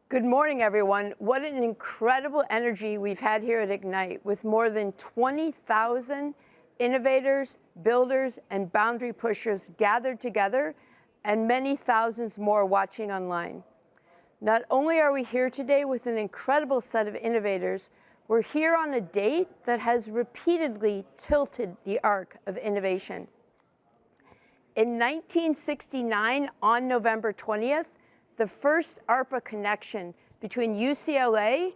Good morning, everyone. What an incredible energy we've had here at Ignite with more than 20,000 innovators, builders, and boundary pushers gathered together and many thousands more watching online. Not only are we here today with an incredible set of innovators, we're here on a date that has repeatedly tilted the arc of innovation. In 1969, on November 20th, the first ARPA connection between UCLA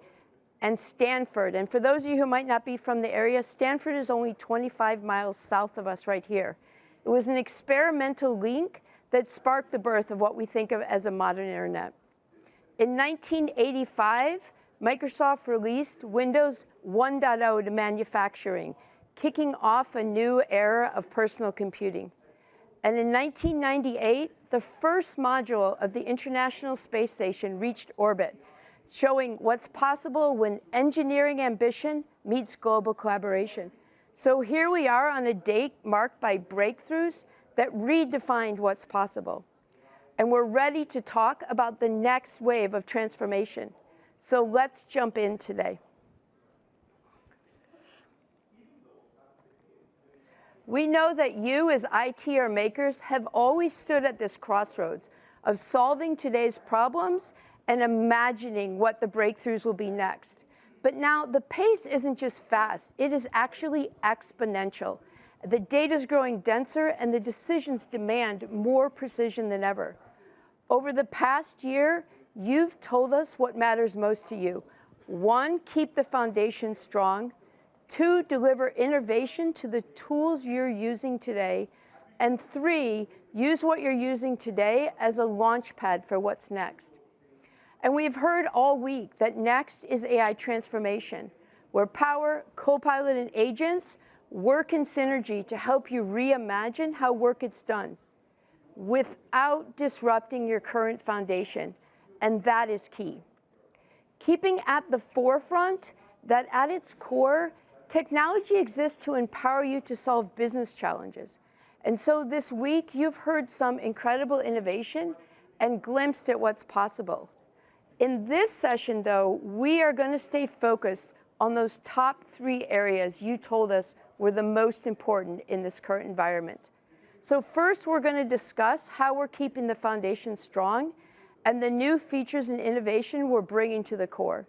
and Stanford. And for those of you who might not be from the area, Stanford is only 25 miles south of us right here. It was an experimental link that sparked the birth of what we think of as a modern internet. In 1985, Microsoft released Windows 1.0 to manufacturing, kicking off a new era of personal computing. And in 1998, the first module of the International Space Station reached orbit, showing what's possible when engineering ambition meets global collaboration. So here we are on a date marked by breakthroughs that redefined what's possible. And we're ready to talk about the next wave of transformation. So let's jump in today. We know that you, as ITer makers, have always stood at this crossroads of solving today's problems and imagining what the breakthroughs will be next. But now the pace isn't just fast, it is actually exponential. The data is growing denser and the decisions demand more precision than ever. Over the past year, you've told us what matters most to you. 1, keep the foundation strong. 2, deliver innovation to the tools you're using today. And 3, use what you're using today as a launch pad for what's next. And we've heard all week that next is AI transformation, where Power, Copilot, and agents work in synergy to help you reimagine how work gets done without disrupting your current foundation. And that is key. Keeping at the forefront that at its core, technology exists to empower you to solve business challenges. And so this week, you've heard some incredible innovation and glimpsed at what's possible. In this session, though, we are going to stay focused on those top 3 areas you told us were the most important in this current environment. So first, we're going to discuss how we're keeping the foundation strong and the new features and innovation we're bringing to the core.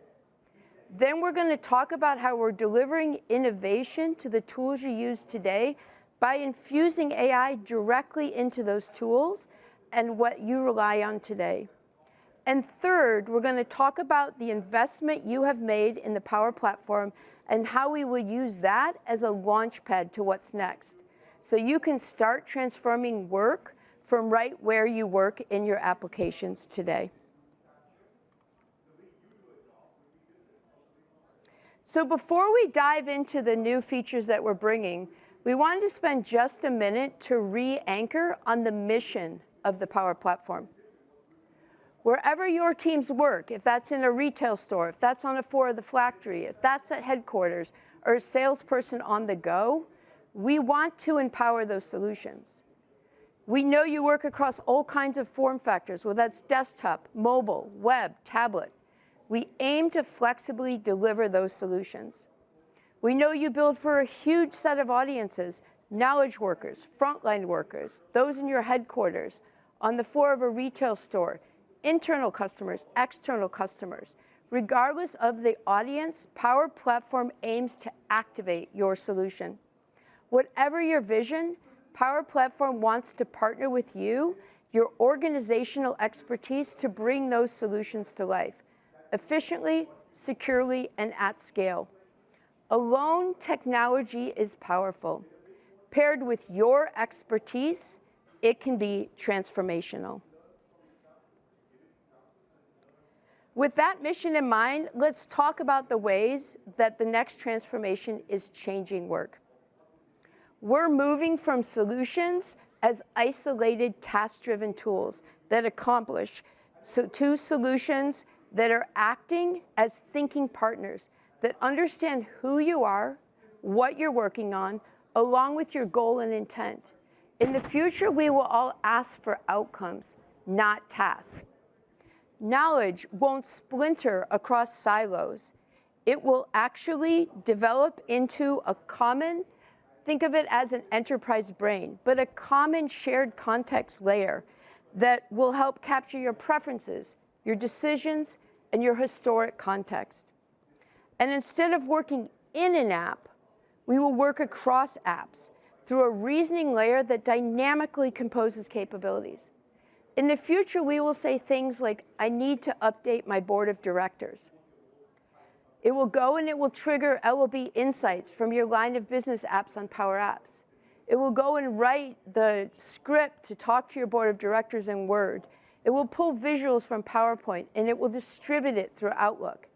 Then we're going to talk about how we're delivering innovation to the tools you use today by infusing AI directly into those tools and what you rely on today. And third, we're going to talk about the investment you have made in the Power Platform and how we will use that as a launch pad to what's next. So you can start transforming work from right where you work in your applications today. So before we dive into the new features that we're bringing, we wanted to spend just a minute to re-anchor on the mission of the Power Platform. Wherever your teams work, if that's in a retail store, if that's on a floor of the factory, if that's at headquarters, or a salesperson on the go, we want to empower those solutions. We know you work across all kinds of form factors, whether that's desktop, mobile, web, tablet. We aim to flexibly deliver those solutions. We know you build for a huge set of audiences, knowledge workers, frontline workers, those in your headquarters, on the floor of a retail store, internal customers, external customers. Regardless of the audience, Power Platform aims to activate your solution. Whatever your vision, Power Platform wants to partner with you, your organizational expertise, to bring those solutions to life efficiently, securely, and at scale. Alone, technology is powerful. Paired with your expertise, it can be transformational. With that mission in mind, let's talk about the ways that the next transformation is changing work. We're moving from solutions as isolated task-driven tools that accomplish to solutions that are acting as thinking partners that understand who you are, what you're working on, along with your goal and intent. In the future, we will all ask for outcomes, not tasks. knowledge won't splinter across silos. It will actually develop into a common, think of it as an enterprise brain, but a common shared context layer that will help capture your preferences, your decisions, and your historic context. And instead of working in an app, we will work across apps through a reasoning layer that dynamically composes capabilities. In the future, we will say things like, I need to update my board of directors. It will go and it will trigger LOB insights from your line of business apps on PowerApps. It will go and write the script to talk to your board of directors in Word. It will pull visuals from PowerPoint, and it will distribute it through Outlook.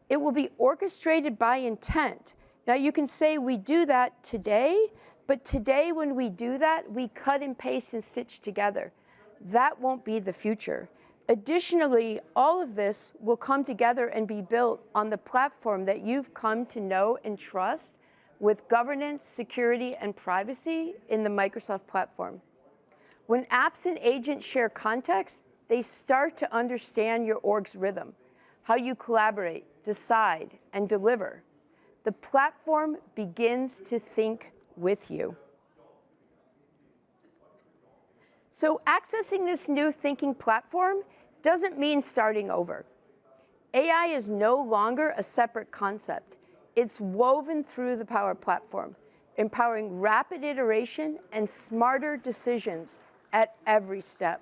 It will be orchestrated by intent. Now, you can say we do that today, but today when we do that, we cut and paste and stitch together. That won't be the future. Additionally, all of this will come together and be built on the platform that you've come to know and trust with governance, security, and privacy in the Microsoft platform. When apps and agents share context, they start to understand your org's rhythm, how you collaborate, decide, and deliver. The platform begins to think with you. So accessing this new thinking platform doesn't mean starting over. AI is no longer a separate concept. It's woven through the Power Platform, empowering rapid iteration and smarter decisions at every step.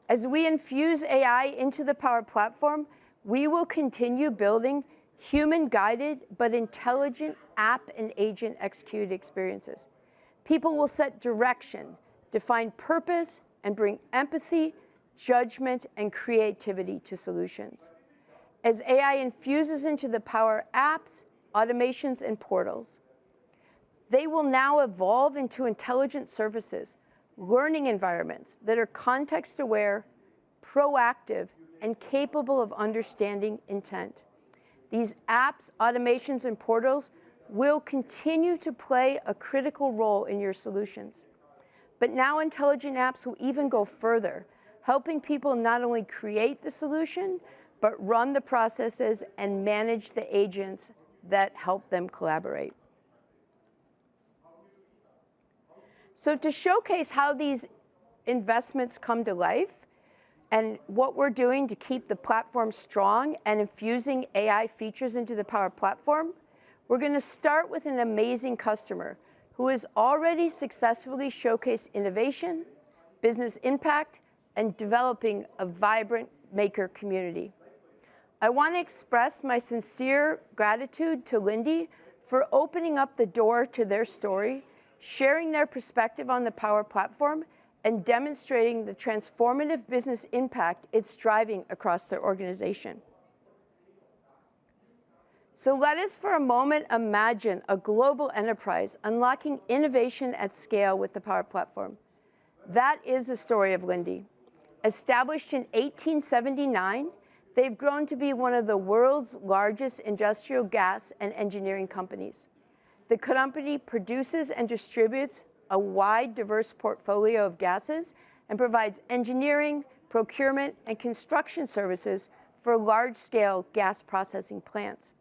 As we infuse AI into the Power Platform, we will continue building human-guided but intelligent app and agent-executed experiences. People will set direction, define purpose, and bring empathy, judgment, and creativity to solutions. As AI infuses into the Power Apps, automations, and portals, they will now evolve into intelligent services, learning environments that are context-aware, proactive, and capable of understanding intent. These apps, automations, and portals will continue to play a critical role in your solutions. But now intelligent apps will even go further, helping people not only create the solution, but run the processes and manage the agents that help them collaborate. So to showcase how these investments come to life and what we're doing to keep the platform strong and infusing AI features into the Power Platform, we're going to start with an amazing customer who has already successfully showcased innovation, business impact, and developing a vibrant maker community. I want to express my sincere gratitude to 𝗦𝗲𝗀𝗻𝗀 for opening up the door to their story, sharing their perspective on the Power Platform, and demonstrating the transformative business impact it's driving across their organization. So let us for a moment imagine a global enterprise unlocking innovation at scale with the Power Platform. That is the story of 𝗦𝗲𝗀𝗀. Established in 1879, they've grown to be one of the world's largest industrial gas and engineering companies. The company produces and distributes a wide, diverse portfolio of gases and provides engineering, procurement, and construction services for large-scale gas processing plants.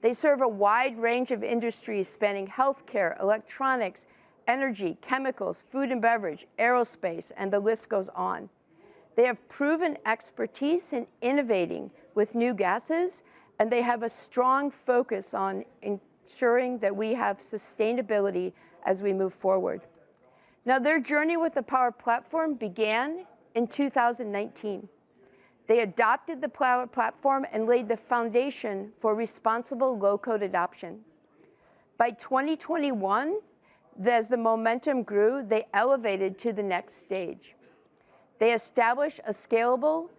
They serve a wide range of industries spanning healthcare, electronics, energy, chemicals, food and beverage, aerospace, and the list goes on. They have proven expertise in innovating with new gases, and they have a strong focus on ensuring that we have sustainability as we move forward. Now, their journey with the Power Platform began in 2019. They adopted the Power Platform and laid the foundation for responsible low-code adoption. By 2021, as the momentum grew, they elevated to the next stage. They established a scalable,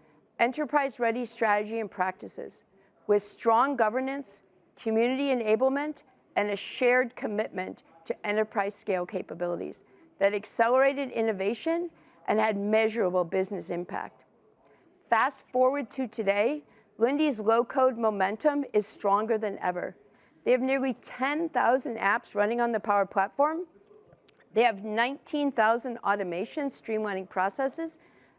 enterprise-ready strategy and practices with strong governance, community enablement, and a shared commitment to enterprise-scale capabilities that accelerated innovation and had measurable business impact. Fast forward to today, 𝗦𝗲𝗀𝗀𝗀's low-code momentum is stronger than ever. They have nearly 10,000 apps running on the Power Platform. They have 19,000 automations streamlining processes,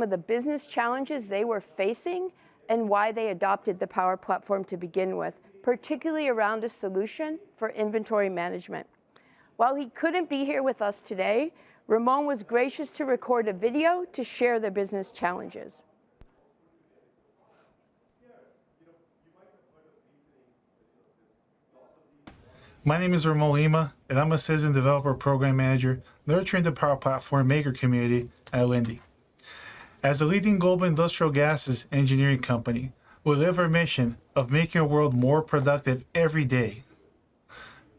some of the business challenges they were facing and why they adopted the Power Platform to begin with, particularly around a solution for inventory management. While he couldn't be here with us today, Ramon was gracious to record a video to share their business challenges. My name is 𝗦𝗲𝗀𝗀𝗀𝗀, and I'm a Citizen Developer Program Manager nurturing the Power Platform Maker community at 𝗦𝗲𝗀. As a leading global industrial gases engineering company, we live our mission of making a world more productive every day.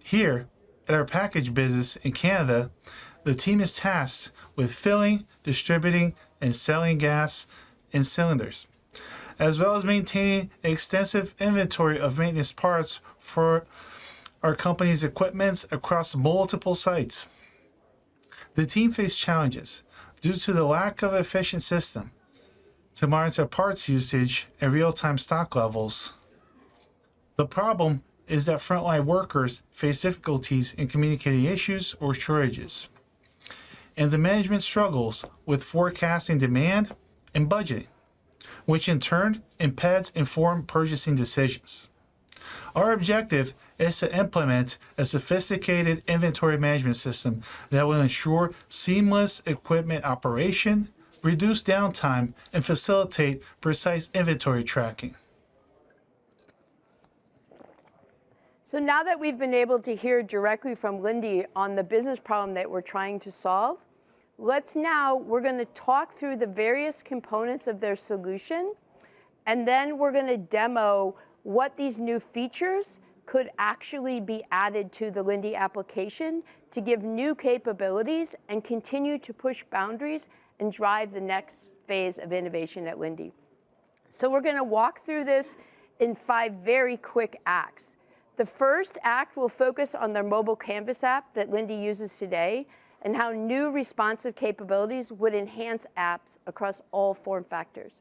Here, at our package business in Canada, the team is tasked with filling, distributing, and selling gas in cylinders, as well as maintaining an extensive inventory of maintenance parts for our company's equipment across multiple sites. The team faced challenges due to the lack of an efficient system to monitor parts usage and real-time stock levels. The problem is that frontline workers face difficulties in communicating issues or shortages, and the management struggles with forecasting demand and budgeting, which in turn impeds informed purchasing decisions. Our objective is to implement a sophisticated inventory management system that will ensure seamless equipment operation, reduce downtime, and facilitate precise inventory tracking. So now that we've been able to hear directly from 𝗦𝗲𝗀 on the business problem that we're trying to solve, we're going to talk through the various components of their solution, and then we're going to demo what these new features could actually be added to the 𝗦𝗲𝗀 application to give new capabilities and continue to push boundaries and drive the next phase of innovation at 𝗦𝗲𝗀. So we're going to walk through this in 5 very quick acts. The first act will focus on their mobile Canvas app that 𝗦𝗲𝗀 uses today and how new responsive capabilities would enhance apps across all form factors.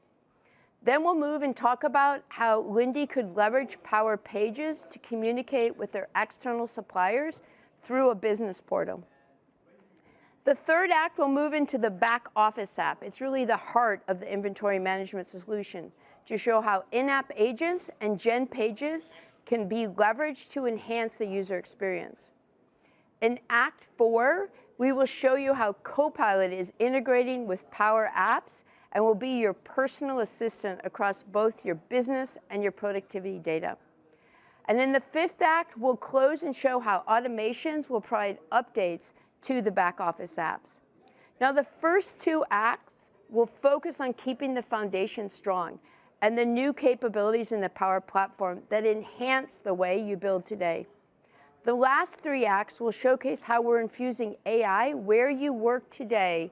Then we'll move and talk about how 𝗦𝗲𝗀 could leverage Power Pages to communicate with their external suppliers through a business portal. The third act will move into the back office app. It's really the heart of the inventory management solution to show how in-app agents and Gen Pages can be leveraged to enhance the user experience. In Act 4, we will show you how Copilot is integrating with PowerApps and will be your personal assistant across both your business and your productivity data. And in the 5th act, we'll close and show how automations will provide updates to the back office apps. Now, the first 2 acts will focus on keeping the foundation strong and the new capabilities in the Power Platform that enhance the way you build today. The last 3 acts will showcase how we're infusing AI where you work today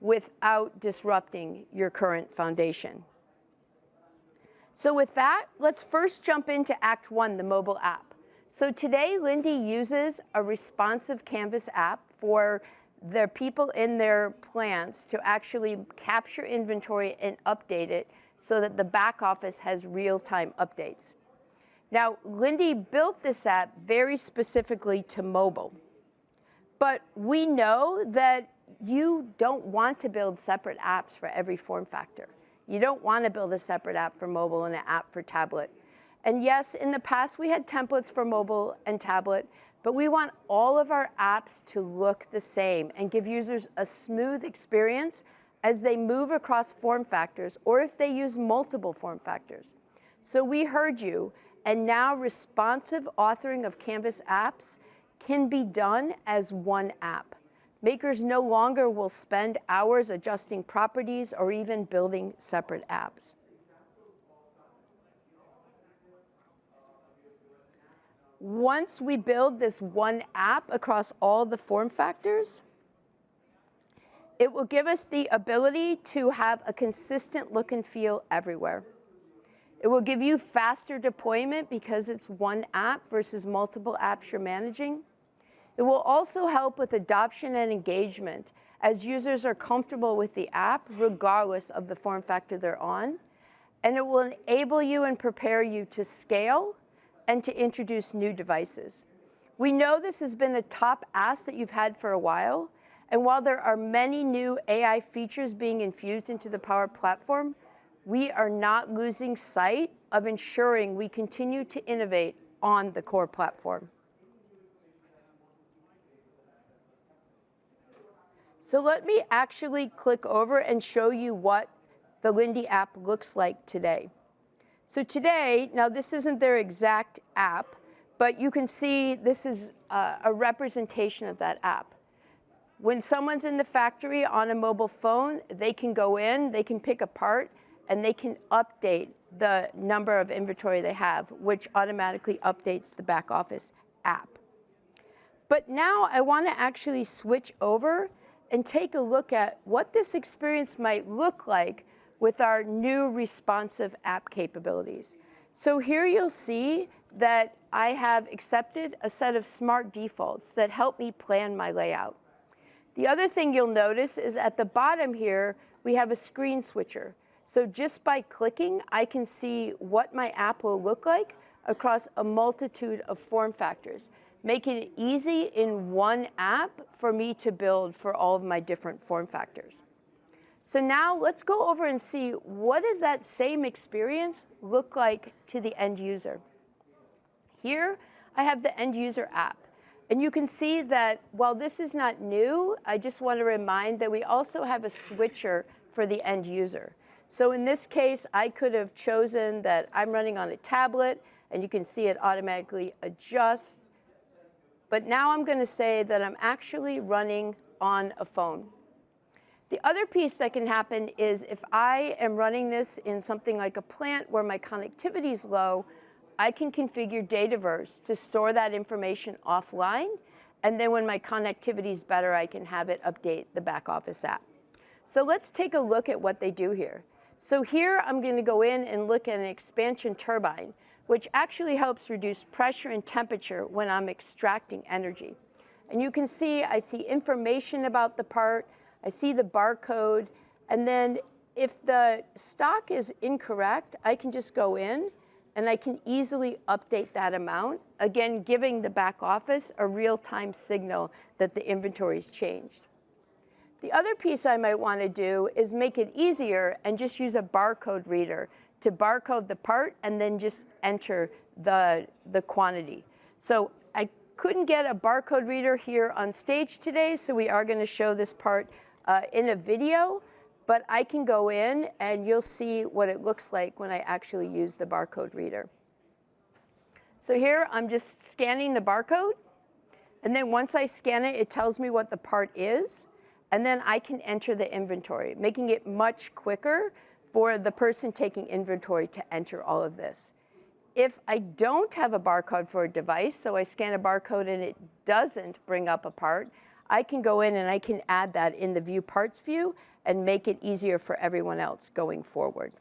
without disrupting your current foundation. So with that, let's first jump into Act 1, the mobile app. So today, 𝗦𝗲𝗀 uses a responsive Canvas app for their people in their plants to actually capture inventory and update it so that the back office has real-time updates. Now, 𝗦𝗲𝗀 built this app very specifically to mobile. But we know that you don't want to build separate apps for every form factor. You don't want to build a separate app for mobile and an app for tablet. And yes, in the past, we had templates for mobile and tablet, but we want all of our apps to look the same and give users a smooth experience as they move across form factors or if they use multiple form factors. So we heard you, and now responsive authoring of Canvas apps can be done as one app. Makers no longer will spend hours adjusting properties or even building separate apps. Once we build this one app across all the form factors, it will give us the ability to have a consistent look and feel everywhere. It will give you faster deployment because it's one app versus multiple apps you're managing. It will also help with adoption and engagement, as users are comfortable with the app, regardless of the form factor they're on. And it will enable you and prepare you to scale and to introduce new devices. We know this has been a top ask that you've had for a while. And while there are many new AI features being infused into the Power Platform, we are not losing sight of ensuring we continue to innovate on the core platform. So let me actually click over and show you what the 𝗦𝗲𝘀𝗀𝗶𝘀𝗀𝗏 app looks like today. So today, now this isn't their exact app, but you can see this is a representation of that app. When someone's in the factory on a mobile phone, they can go in, they can pick a part, and they can update the number of inventory they have, which automatically updates the back office app. But now I want to actually switch over and take a look at what this experience might look like with our new responsive app capabilities. So here you'll see that I have accepted a set of smart defaults that help me plan my layout. The other thing you'll notice is at the bottom here, we have a screen switcher. So just by clicking, I can see what my app will look like across a multitude of form factors, making it easy in one app for me to build for all of my different form factors. So now let's go over and see what does that same experience look like to the end user. Here, I have the end user app. And you can see that while this is not new, I just want to remind that we also have a switcher for the end user. So in this case, I could have chosen that I'm running on a tablet, and you can see it automatically adjusts. But now I'm going to say that I'm actually running on a phone. The other piece that can happen is if I am running this in something like a plant where my connectivity is low, I can configure Dataverse to store that information offline. And then when my connectivity is better, I can have it update the back office app. So let's take a look at what they do here. So here I'm going to go in and look at an expansion turbine, which actually helps reduce pressure and temperature when I'm extracting energy. And you can see, I see information about the part, I see the barcode, and then if the stock is incorrect, I can just go in and I can easily update that amount, again, giving the back office a real-time signal that the inventory has changed. The other piece I might want to do is make it easier and just use a barcode reader to barcode the part and then just enter the quantity. So I couldn't get a barcode reader here on stage today, so we are going to show this part in a video, but I can go in and you'll see what it looks like when I actually use the barcode reader. So here I'm just scanning the barcode, and then once I scan it, it tells me what the part is, and then I can enter the inventory, making it much quicker for the person taking inventory to enter all of this. If I don't have a barcode for a device, so I scan a barcode and it doesn't bring up a part, I can go in and I can add that in the View Parts view and make it easier for everyone else going forward.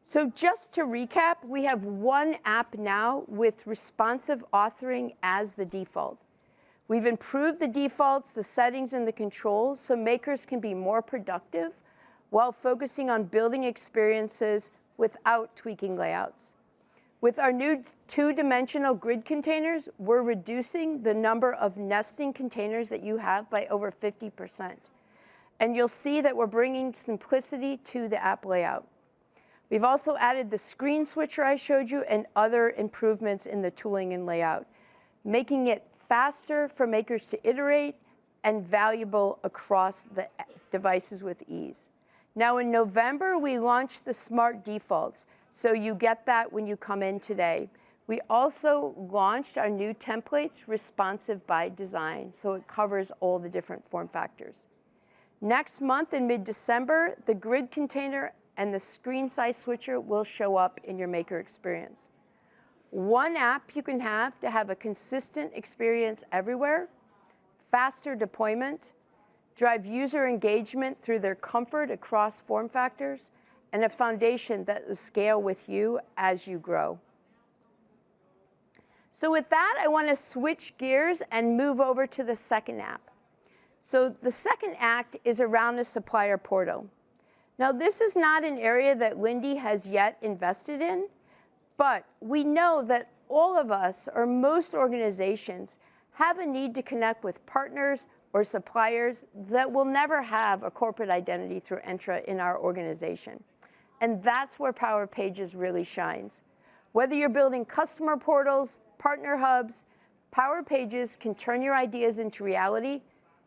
So just to recap, we have one app now with responsive authoring as the default. We've improved the defaults, the settings, and the controls so makers can be more productive while focusing on building experiences without tweaking layouts. With our new two-dimensional grid containers, we're reducing the number of nesting containers that you have by over 50%. And you'll see that we're bringing simplicity to the app layout. We've also added the screen switcher I showed you and other improvements in the tooling and layout, making it faster for makers to iterate and valuable across the devices with ease. Now in November, we launched the smart defaults, so you get that when you come in today. We also launched our new templates, responsive by design, so it covers all the different form factors. Next month in mid-December, the grid container and the screen size switcher will show up in your maker experience. One app you can have to have a consistent experience everywhere, faster deployment, drive user engagement through their comfort across form factors, and a foundation that will scale with you as you grow. So with that, I want to switch gears and move over to the second app, So the second act is around a supplier portal. Now, this is not an area that 𝗦𝗲𝗀𝗃 has yet invested in, but we know that all of us, or most organizations, have a need to connect with partners or suppliers that will never have a corporate identity through Entra in our organization. And that's where Power Pages really shines. Whether you're building customer portals, partner hubs, Power Pages can turn your ideas into reality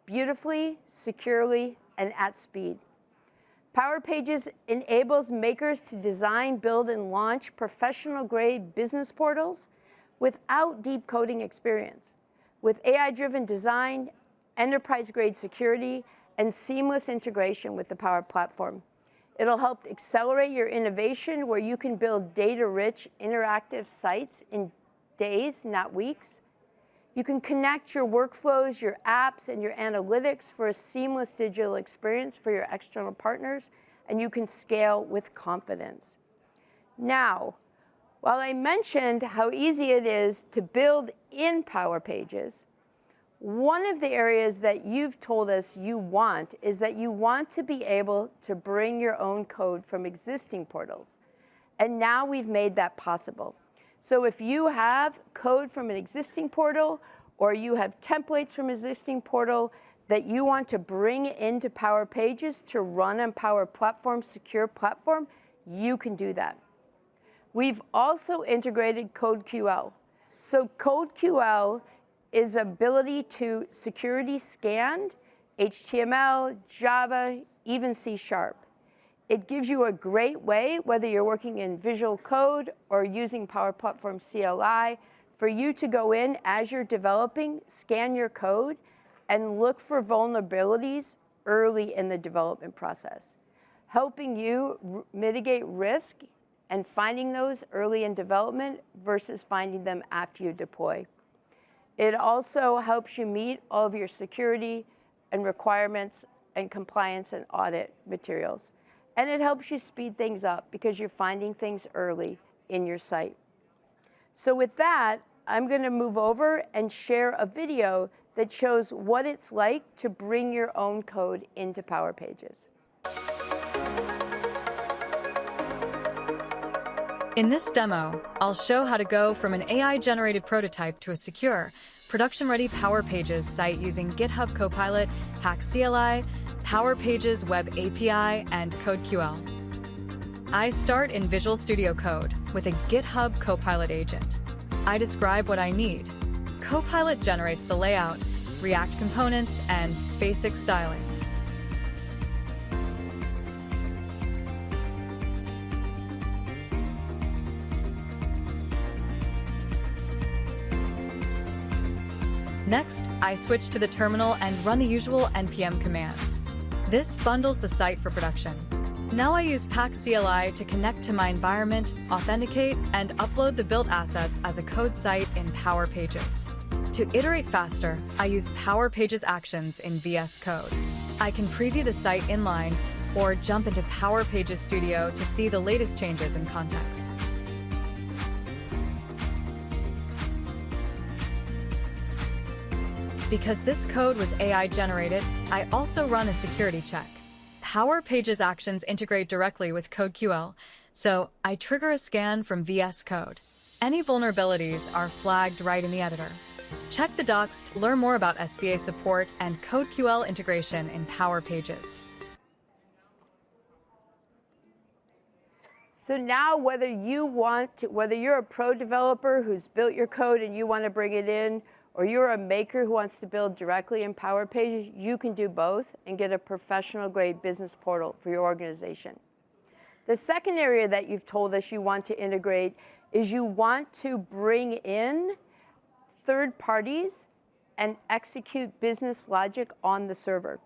beautifully, securely, and at speed. Power Pages enables makers to design, build, and launch professional-grade business portals without deep coding experience, with AI-driven design, enterprise-grade security, and seamless integration with the Power Platform. It'll help accelerate your innovation where you can build data-rich, interactive sites in days, not weeks. You can connect your workflows, your apps, and your analytics for a seamless digital experience for your external partners, and you can scale with confidence. Now, while I mentioned how easy it is to build in Power Pages, one of the areas that you've told us you want is that you want to be able to bring your own code from existing portals. And now we've made that possible. So if you have code from an existing portal, or you have templates from an existing portal that you want to bring into Power Pages to run on Power Platform, secure platform, you can do that. We've also integrated CodeQL. So CodeQL is ability to security scan HTML, Java, even C#. It gives you a great way, whether you're working in Visual Code or using Power Platform CLI, for you to go in as you're developing, scan your code, and look for vulnerabilities early in the development process, helping you mitigate risk and finding those early in development versus finding them after you deploy. It also helps you meet all of your security and requirements and compliance and audit materials. And it helps you speed things up because you're finding things early in your site. So with that, I'm going to move over and share a video that shows what it's like to bring your own code into Power Pages. In this demo, I'll show how to go from an AI-generated prototype to a secure, production-ready Power Pages site using GitHub Copilot, 𝗲𝗃𝗃𝗃𝗃, Power Pages Web API, and CodeQL. I start in Visual Studio Code with a GitHub Copilot agent. I describe what I need. Copilot generates the layout, React components, and basic styling. Next, I switch to the terminal and run the usual npm commands. This bundles the site for production. Now I use 𝗲𝗃𝗃𝗃 to connect to my environment, authenticate, and upload the built assets as a code site in Power Pages. To iterate faster, I use Power Pages actions in VS Code. I can preview the site inline or jump into Power Pages Studio to see the latest changes in context. Because this code was AI generated, I also run a security check. Power Pages actions integrate directly with CodeQL, so I trigger a scan from VS Code. Any vulnerabilities are flagged right in the editor. Check the docs to learn more about SBA support and CodeQL integration in Power Pages. So now whether you're a pro developer who's built your code and you want to bring it in, or you're a maker who wants to build directly in Power Pages, you can do both and get a professional-grade business portal for your organization. The second area that you've told us you want to integrate is you want to bring in third parties and execute business logic on the server.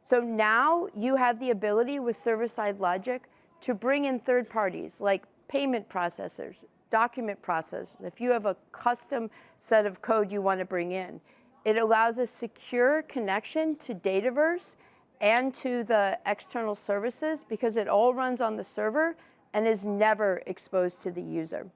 So now you have the ability with server-side logic to bring in third parties like payment processors, document processors. If you have a custom set of code you want to bring in, it allows a secure connection to Dataverse and to the external services because it all runs on the server and is never exposed to the user.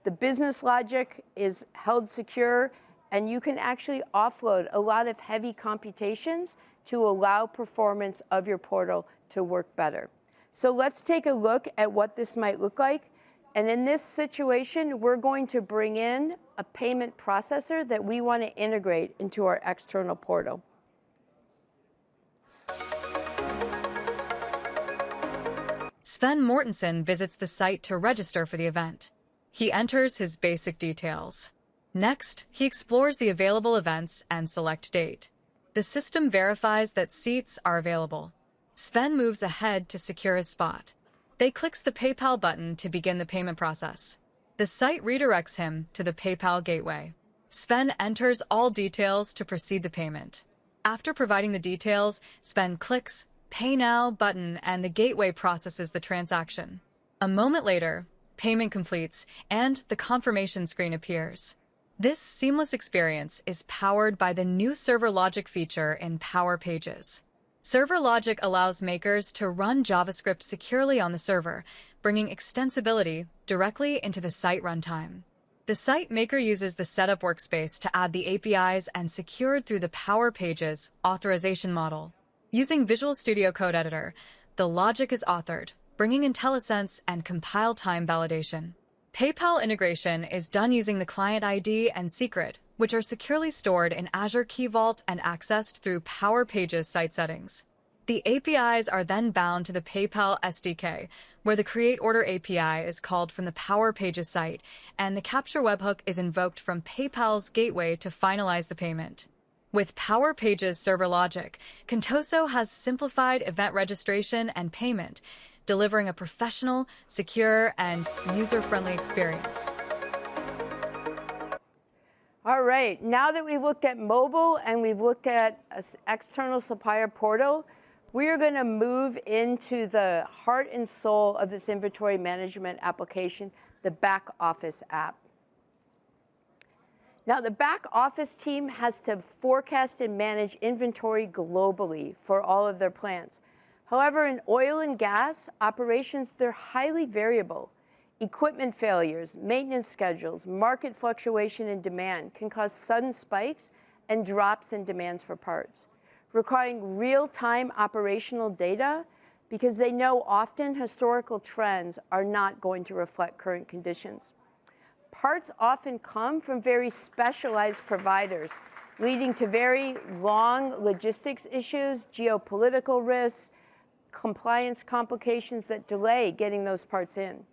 The business logic is held secure and you can actually offload a lot of heavy computations to allow performance of your portal to work better. So let's take a look at what this might look like. And in this situation, we're going to bring in a payment processor that we want to integrate into our external portal. Sven Mortensen visits the site to register for the event. He enters his basic details. Next, he explores the available events and select date. The system verifies that seats are available. Sven moves ahead to secure his spot. They clicks the PayPal button to begin the payment process. The site redirects him to the PayPal gateway. Sven enters all details to proceed the payment. After providing the details, Sven clicks Pay Now button and the gateway processes the transaction. A moment later, payment completes and the confirmation screen appears. This seamless experience is powered by the new server logic feature in Power Pages. Server logic allows makers to run JavaScript securely on the server, bringing extensibility directly into the site runtime. The site maker uses the setup workspace to add the APIs and secured through the Power Pages authorization model. Using Visual Studio Code Editor, the logic is authored, bringing IntelliSense and compile time validation. PayPal integration is done using the client ID and secret, which are securely stored in Azure Key Vault and accessed through Power Pages site settings. The APIs are then bound to the PayPal SDK, where the Create Order API is called from the Power Pages site, and the Capture webhook is invoked from PayPal's gateway to finalize the payment. With Power Pages server logic, Contoso has simplified event registration and payment, delivering a professional, secure, and user-friendly experience. All right, now that we've looked at mobile and we've looked at an external supplier portal, we are going to move into the heart and soul of this inventory management application, the back office app. Now, the back office team has to forecast and manage inventory globally for all of their plants. However, in oil and gas operations, they're highly variable. Equipment failures, maintenance schedules, market fluctuation in demand can cause sudden spikes and drops in demands for parts, requiring real-time operational data because they know often historical trends are not going to reflect current conditions. Parts often come from very specialized providers, leading to very long logistics issues, geopolitical risks, compliance complications that delay getting those parts in.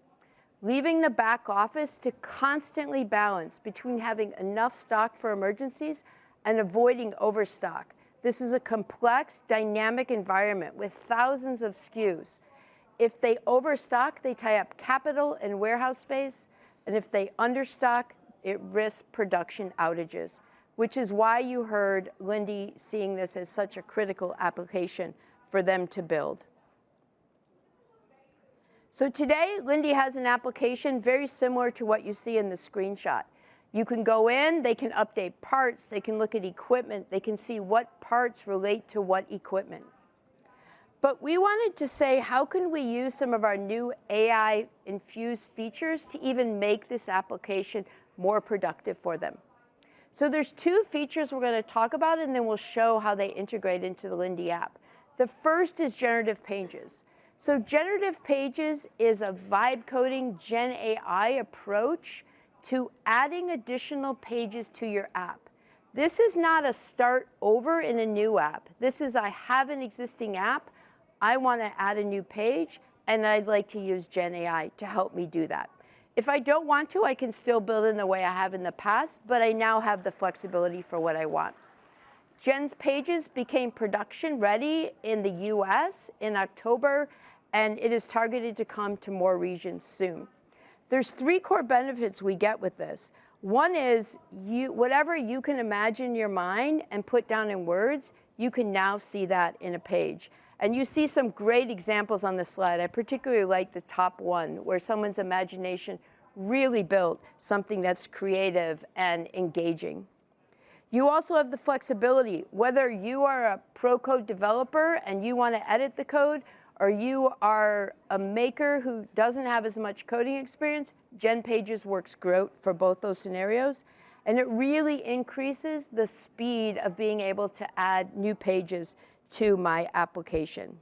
Leaving the back office to constantly balance between having enough stock for emergencies and avoiding overstock. This is a complex, dynamic environment with thousands of SKUs. If they overstock, they tie up capital and warehouse space, and if they understock, it risks production outages, which is why you heard Lindy seeing this as such a critical application for them to build. So today, Lindy has an application very similar to what you see in the screenshot. You can go in, they can update parts, they can look at equipment, they can see what parts relate to what equipment. But we wanted to say, how can we use some of our new AI-infused features to even make this application more productive for them? So there's two features we're going to talk about, and then we'll show how they integrate into the Lindy app. The first is generative pages. So generative pages is a vibe coding Gen AI approach to adding additional pages to your app. This is not a start over in a new app. This is, I have an existing app, I want to add a new page, and I'd like to use Gen AI to help me do that. If I don't want to, I can still build in the way I have in the past, but I now have the flexibility for what I want. Gen's pages became production ready in the US in October, and it is targeted to come to more regions soon. There's three core benefits we get with this. One is whatever you can imagine in your mind and put down in words, you can now see that in a page. And you see some great examples on the slide. I particularly like the top one, where someone's imagination really built something that's creative and engaging. You also have the flexibility, whether you are a pro code developer and you want to edit the code, or you are a maker who doesn't have as much coding experience, Gen Pages works great for both those scenarios. And it really increases the speed of being able to add new pages to my application.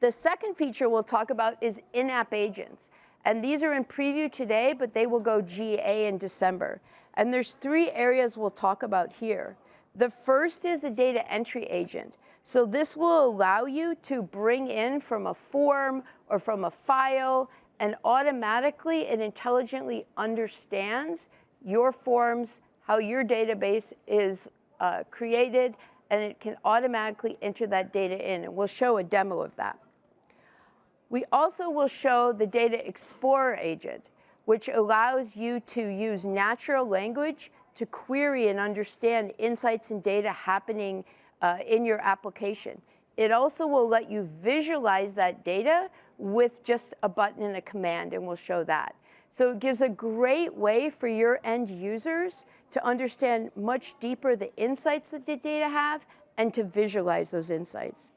The second feature we'll talk about is in-app agents. And these are in preview today, but they will go GA in December. And there's 3 areas we'll talk about here. The first is a data entry agent. So this will allow you to bring in from a form or from a file, and automatically and intelligently understands your forms, how your database is created, and it can automatically enter that data in. And we'll show a demo of that. We also will show the Data Explorer agent, which allows you to use natural language to query and understand insights and data happening in your application. It also will let you visualize that data with just a button and a command, and we'll show that. So it gives a great way for your end users to understand much deeper the insights that the data have and to visualize those insights.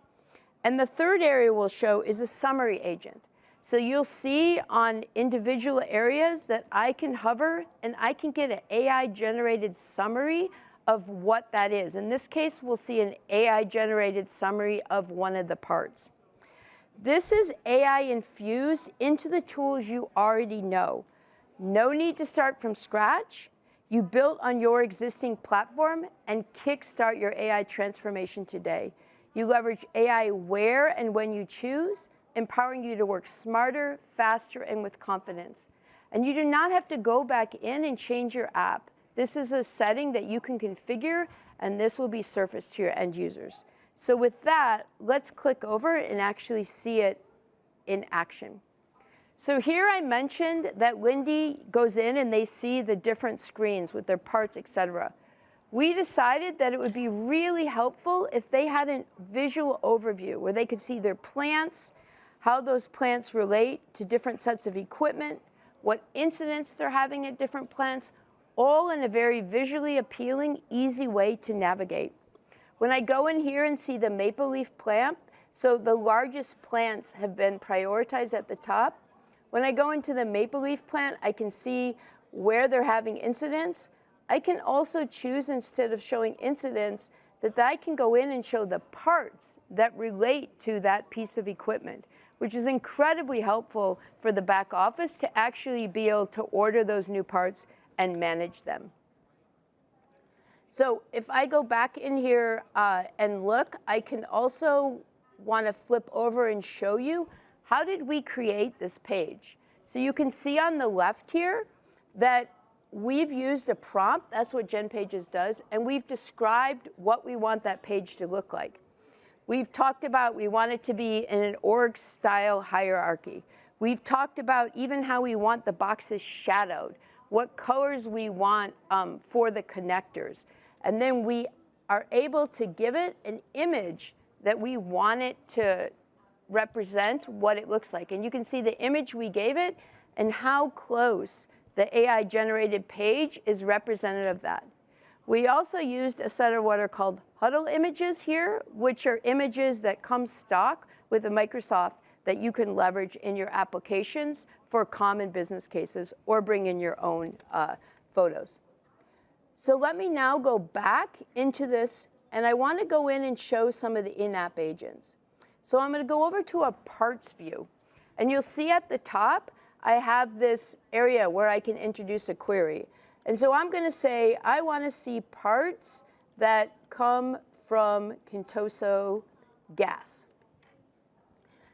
And the third area we'll show is a summary agent. So you'll see on individual areas that I can hover and I can get an AI-generated summary of what that is. In this case, we'll see an AI-generated summary of one of the parts. This is AI infused into the tools you already know. No need to start from scratch. You built on your existing platform and kickstart your AI transformation today. You leverage AI where and when you choose, empowering you to work smarter, faster, and with confidence. And you do not have to go back in and change your app. This is a setting that you can configure, and this will be surfaced to your end users. So with that, let's click over and actually see it in action. So here I mentioned that 𝗦𝗲𝗀𝗀𝗃 goes in and they see the different screens with their parts, etc. We decided that it would be really helpful if they had a visual overview where they could see their plants, how those plants relate to different sets of equipment, what incidents they're having at different plants, all in a very visually appealing, easy way to navigate. When I go in here and see the maple leaf plant, so the largest plants have been prioritized at the top. When I go into the maple leaf plant, I can see where they're having incidents. I can also choose, instead of showing incidents, that I can go in and show the parts that relate to that piece of equipment, which is incredibly helpful for the back office to actually be able to order those new parts and manage them. So if I go back in here and look, I can also want to flip over and show you how did we create this page. So you can see on the left here that we've used a prompt, that's what GenPages does, and we've described what we want that page to look like. We've talked about we want it to be in an org-style hierarchy. We've talked about even how we want the boxes shadowed, what colors we want for the connectors. And then we are able to give it an image that we want it to represent what it looks like. And you can see the image we gave it and how close the AI-generated page is representative of that. We also used a set of what are called huddle images here, which are images that come stock with a Microsoft that you can leverage in your applications for common business cases or bring in your own photos. So let me now go back into this, and I want to go in and show some of the in-app agents. So I'm going to go over to a parts view. And you'll see at the top, I have this area where I can introduce a query. And so I'm going to say, I want to see parts that come from Contoso gas.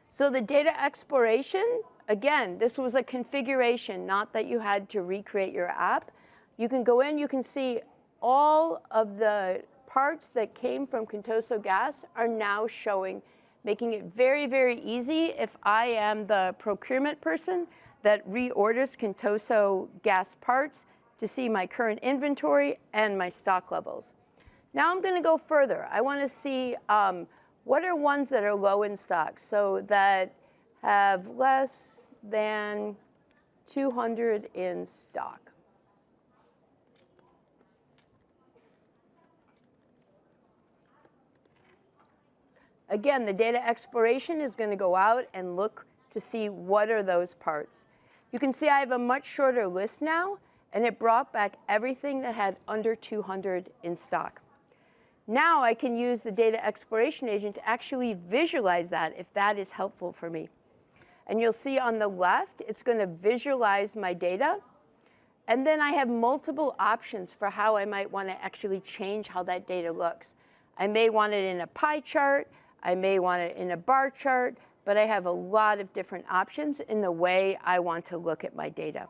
So the data exploration, again, this was a configuration, not that you had to recreate your app. You can go in, you can see all of the parts that came from Contoso gas are now showing, making it very, very easy if I am the procurement person that reorders Contoso gas parts to see my current inventory and my stock levels. Now I'm going to go further. I want to see what are ones that are low in stock, so that have less than 200 in stock. Again, the data exploration is going to go out and look to see what are those parts. You can see I have a much shorter list now, and it brought back everything that had under 200 in stock. Now I can use the data exploration agent to actually visualize that if that is helpful for me. And you'll see on the left, it's going to visualize my data. And then I have multiple options for how I might want to actually change how that data looks. I may want it in a pie chart. I may want it in a bar chart. But I have a lot of different options in the way I want to look at my data.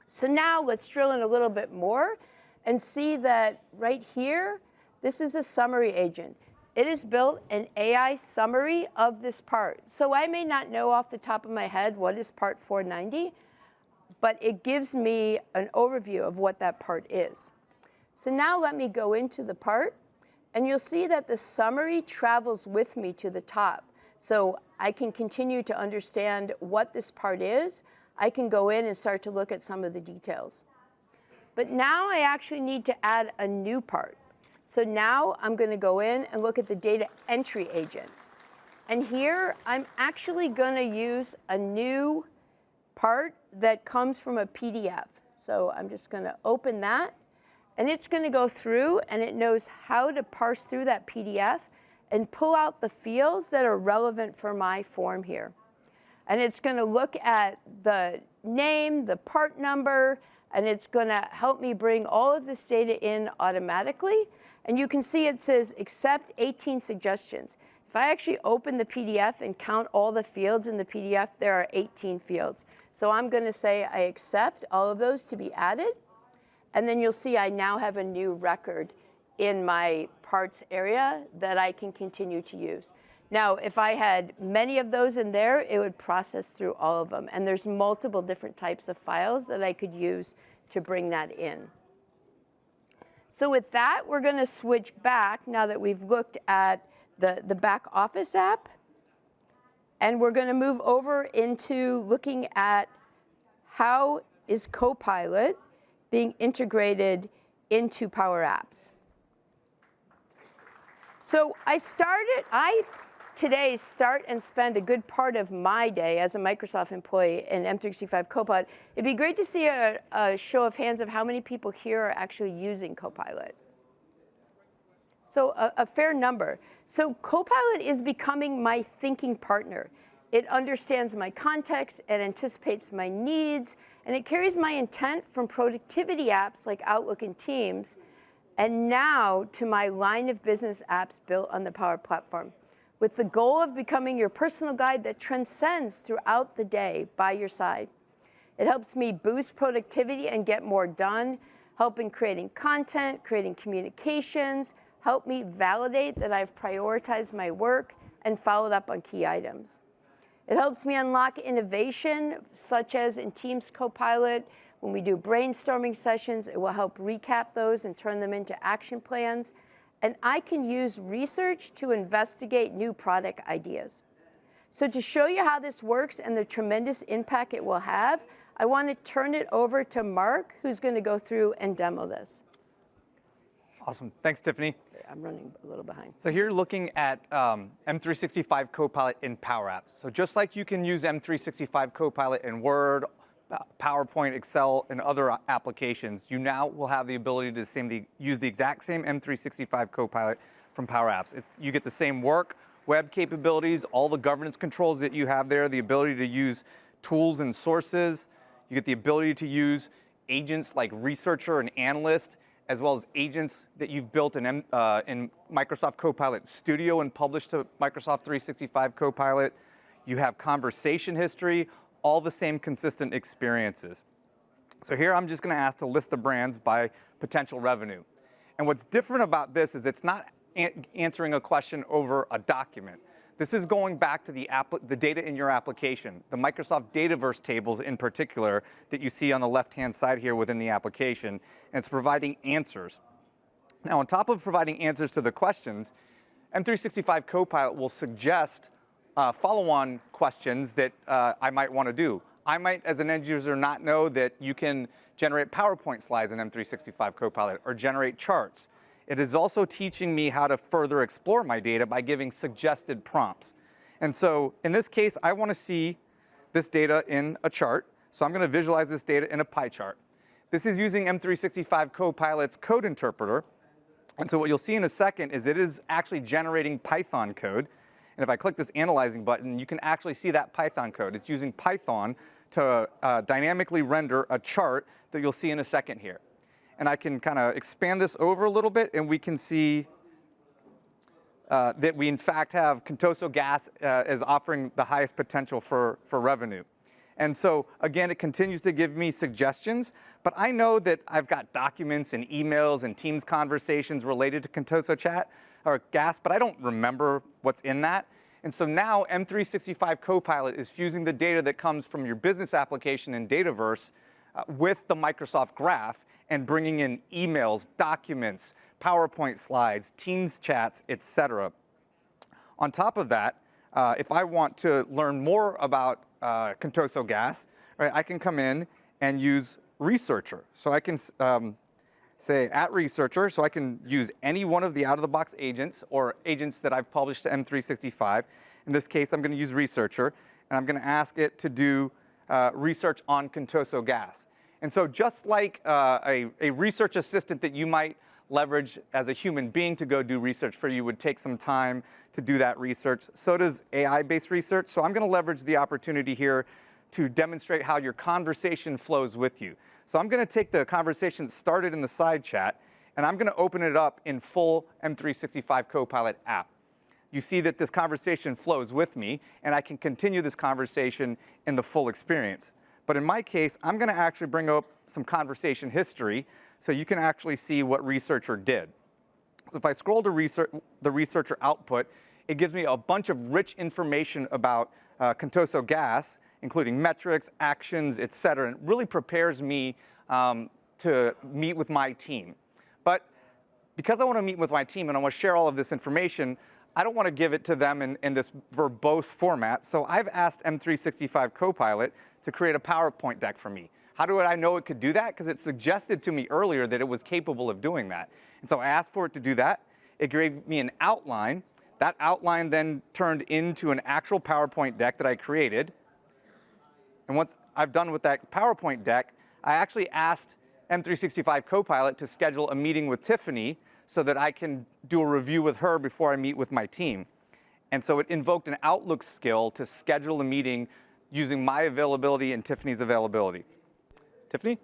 So now let's drill in a little bit more and see that right here, this is a summary agent. It has built an AI summary of this part. So I may not know off the top of my head what is part 490, but it gives me an overview of what that part is. So now let me go into the part, and you'll see that the summary travels with me to the top. So I can continue to understand what this part is. I can go in and start to look at some of the details. But now I actually need to add a new part. So now I'm going to go in and look at the data entry agent. And here I'm actually going to use a new part that comes from a PDF. So I'm just going to open that. And it's going to go through, and it knows how to parse through that PDF and pull out the fields that are relevant for my form here. And it's going to look at the name, the part number, and it's going to help me bring all of this data in automatically. And you can see it says accept 18 suggestions. If I actually open the PDF and count all the fields in the PDF, there are 18 fields. So I'm going to say I accept all of those to be added. And then you'll see I now have a new record in my parts area that I can continue to use. Now, if I had many of those in there, it would process through all of them. And there's multiple different types of files that I could use to bring that in. So with that, we're going to switch back now that we've looked at the back office app. And we're going to move over into looking at how is Copilot being integrated into PowerApps. So I today start and spend a good part of my day as a Microsoft employee in M365 Copilot. It'd be great to see a show of hands of how many people here are actually using Copilot. So a fair number. So Copilot is becoming my thinking partner. It understands my context, it anticipates my needs, and it carries my intent from productivity apps like Outlook and Teams, and now to my line of business apps built on the Power Platform, with the goal of becoming your personal guide that transcends throughout the day by your side. It helps me boost productivity and get more done, help in creating content, creating communications, help me validate that I've prioritized my work and followed up on key items. It helps me unlock innovation, such as in Teams Copilot. When we do brainstorming sessions, it will help recap those and turn them into action plans. And I can use research to investigate new product ideas. So to show you how this works and the tremendous impact it will have, I want to turn it over to Mark, who's going to go through and demo this. Awesome. Thanks, Tiffany. I'm running a little behind. So here looking at M365 Copilot in PowerApps. So just like you can use M365 Copilot in Word, PowerPoint, Excel, and other applications, you now will have the ability to use the exact same M365 Copilot from PowerApps. You get the same work, web capabilities, all the governance controls that you have there, the ability to use tools and sources. You get the ability to use agents like researcher and analyst, as well as agents that you've built in Microsoft Copilot Studio and published to Microsoft 365 Copilot. You have conversation history, all the same consistent experiences. So here I'm just going to ask to list the brands by potential revenue. And what's different about this is it's not answering a question over a document. This is going back to the data in your application, the Microsoft Dataverse tables in particular that you see on the left-hand side here within the application, and it's providing answers. Now, on top of providing answers to the questions, M365 Copilot will suggest follow-on questions that I might want to do. I might, as an end user, not know that you can generate PowerPoint slides in M365 Copilot or generate charts. It is also teaching me how to further explore my data by giving suggested prompts. And so in this case, I want to see this data in a chart. So I'm going to visualize this data in a pie chart. This is using M365 Copilot's code interpreter. And so what you'll see in a second is it is actually generating Python code. And if I click this analyzing button, you can actually see that Python code. It's using Python to dynamically render a chart that you'll see in a second here. And I can kind of expand this over a little bit, and we can see that we, in fact, have Contoso Gas as offering the highest potential for revenue. And so, again, it continues to give me suggestions, but I know that I've got documents and emails and Teams conversations related to Contoso Chat or Gas, but I don't remember what's in that. And so now M365 Copilot is fusing the data that comes from your business application in Dataverse with the Microsoft Graph and bringing in emails, documents, PowerPoint slides, Teams chats, etc. On top of that, if I want to learn more about Contoso Gas, right, I can come in and use Researcher. So I can say @Researcher, so I can use any one of the out-of-the-box agents or agents that I've published to M365. In this case, I'm going to use Researcher, and I'm going to ask it to do research on Contoso Gas. And so just like a research assistant that you might leverage as a human being to go do research for you would take some time to do that research, so does AI-based research. So I'm going to leverage the opportunity here to demonstrate how your conversation flows with you. So I'm going to take the conversation that started in the side chat, and I'm going to open it up in full M365 Copilot app. You see that this conversation flows with me, and I can continue this conversation in the full experience. But in my case, I'm going to actually bring up some conversation history so you can actually see what Researcher did. So if I scroll to the Researcher output, it gives me a bunch of rich information about Contoso Gas, including metrics, actions, et cetera, and it really prepares me to meet with my team. But because I want to meet with my team and I want to share all of this information, I don't want to give it to them in this verbose format, so I've asked M365 Copilot to create a PowerPoint deck for me. How do I know it could do that? Because it suggested to me earlier that it was capable of doing that. And so I asked for it to do that. It gave me an outline. That outline then turned into an actual PowerPoint deck that I created. And once I've done with that PowerPoint deck, I actually asked M365 Copilot to schedule a meeting with Tiffany so that I can do a review with her before I meet with my team. And so it invoked an Outlook skill to schedule a meeting using my availability and Tiffany's availability. Tiffany?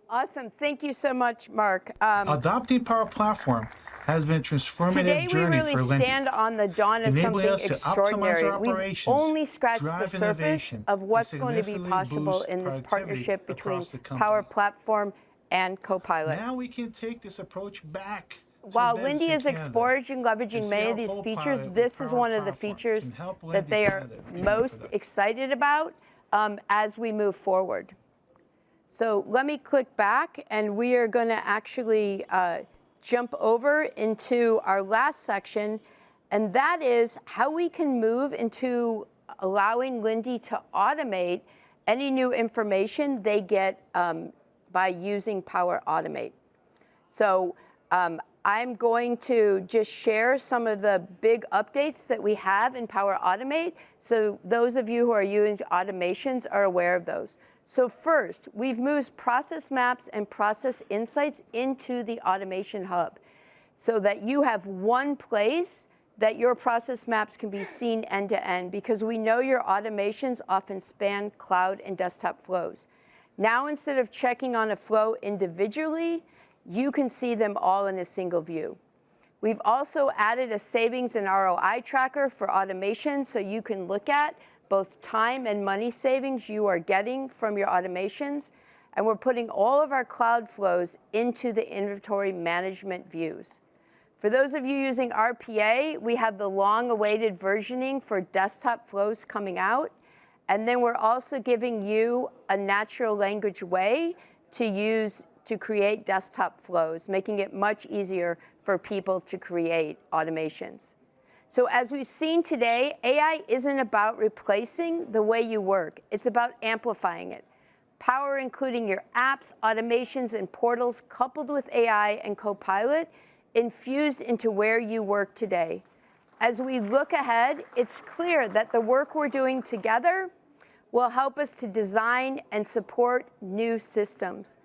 Awesome. Thank you so much, Mark. Adopting Power Platform has been a transformative Today we journey really for Linde, stand on the dawn of enabling something us to optimize extraordinary. our We've operations, only scratched the drive surface innovation, of what's and going to be significantly possible boost in this productivity partnership between across the company. Power Platform and Copilot. Now we can take this approach back. While Linde is exploring and leveraging many of these features, this is one of the features that they are most excited about as we move forward. So let me click back, and we are going to actually jump over into our last section, and that is how we can move into allowing Linde to automate any new information they get by using Power Automate. So I'm going to just share some of the big updates that we have in Power Automate, so those of you who are using automations are aware of those. So first, we've moved process maps and process insights into the automation hub so that you have one place that your process maps can be seen end to end, because we know your automations often span cloud and desktop flows. Now, instead of checking on a flow individually, you can see them all in a single view. We've also added a savings and ROI tracker for automation, so you can look at both time and money savings you are getting from your automations. And we're putting all of our cloud flows into the inventory management views. For those of you using RPA, we have the long-awaited versioning for desktop flows coming out. And then we're also giving you a natural language way to use to create desktop flows, making it much easier for people to create automations. So as we've seen today, AI isn't about replacing the way you work. It's about amplifying it. Power, including your apps, automations, and portals, coupled with AI and Copilot, infused into where you work today. As we look ahead, it's clear that the work we're doing together will help us to design and support new systems.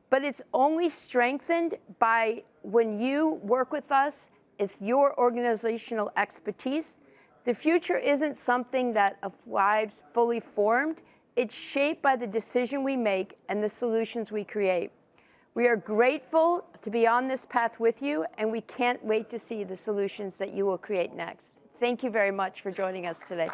But it's only strengthened by when you work with us, it's your organizational expertise. The future isn't something that arrives fully formed. It's shaped by the decision we make and the solutions we create. We are grateful to be on this path with you, and we can't wait to see the solutions that you will create next. Thank you very much for joining us today.